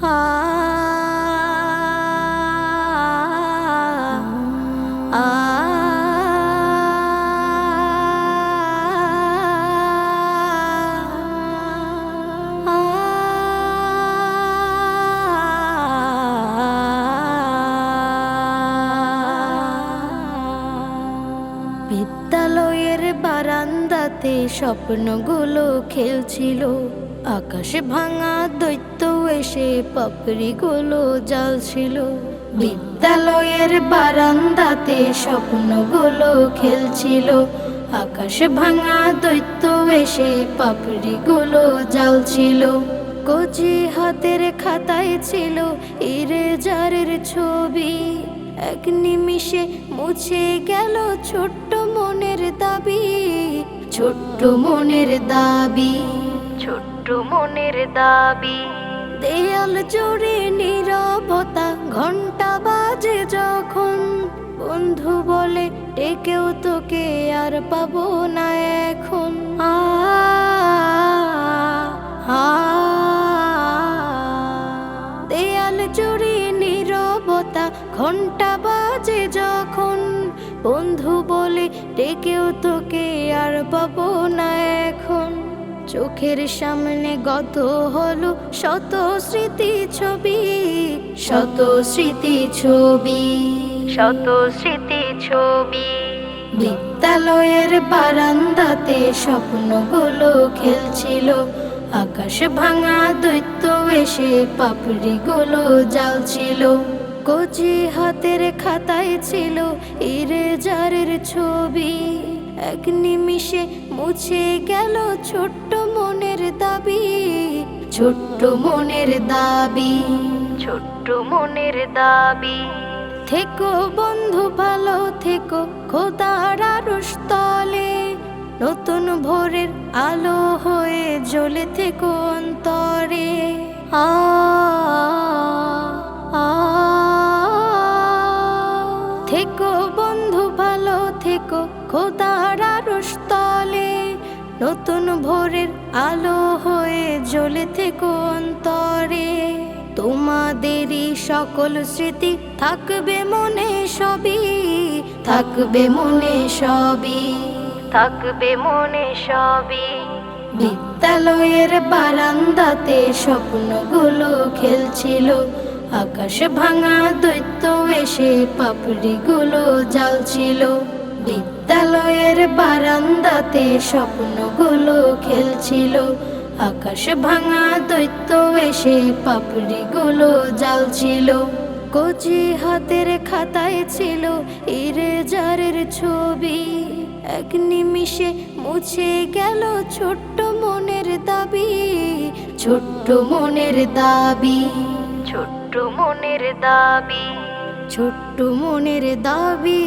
বিদ্যালয়ের বারান্দাতে স্বপ্নগুলো খেলছিল, আকাশ ভাঙা দৈত্য এসে পাপড়িগুলো জ্বালছিল। বিদ্যালয়ের বারান্দাতে স্বপ্নগুলো খেলছিল, আকাশ ভাঙা দৈত্য এসে পাপড়িগুলো জ্বালছিল। কচি হাতের খাতায় ছিল ইরেজারের ছবি, এক নিমিষে মুছে গেল ছোট্ট মনের দাবি, ছোট্ট মনের দাবি, ছোট্ট মনের দাবি। দেয়াল জুড়ে নীরবতা, ঘন্টা বাজে যখন, বন্ধু বলে ডেকেও তোকে আর পাবো না এখন। দেয়াল জুড়ে নীরবতা, ঘন্টা বাজে যখন, বন্ধু বলে ডেকেও তোকে আর পাবো না এখন। চোখের সামনে গত হলো শত স্মৃতি ছবি, শত স্মৃতি ছবি, শত স্মৃতি ছবি। বিদ্যালয়ের বারান্দাতে স্বপ্নগুলো খেলছিল, আকাশ ভাঙা দৈত্য এসে পাপড়িগুলো জ্বালছিল। কচি হাতের খাতায় ছিল ইরেজারের ছবি, এক নিমিষে মুছে গেল ছোট্ট মনের দাবি, ছোট্ট মনের দাবি, ছোট্ট মনের দাবি। থেকো বন্ধু ভালো থেকো খোদার আরশ তলে, নতুন ভোরের আলো হয়ে জ্বলে থেকো অন্তরে। থেকো বন্ধু ভালো থেকো খোদার আরশ তলে, নতুন ভোরের আলো হয়ে জ্বলে থেকো অন্তরে। তোমাদেরই সকল স্মৃতি থাকবে মনে সবই, থাকবে মনে সবই, থাকবে মনে সবই। বিদ্যালয়ের বারান্দাতে স্বপ্নগুলো খেলছিল, আকাশ ভাঙা দৈত্য এসে পাপড়িগুলো জ্বালছিল। বিদ্যালয়ের বারান্দাতে স্বপ্নগুলো খেলছিল, আকাশ ভাঙা দৈত্য এসে পাপড়িগুলো জ্বালছিল। কচি হাতের খাতায় ছিল ইরেজারের ছবি, এক নিমিষে মুছে গেল ছোট্ট মনের দাবি, ছোট্ট মনের দাবি, ছোট্ট মনের দাবি, ছোট্ট মনের দাবি।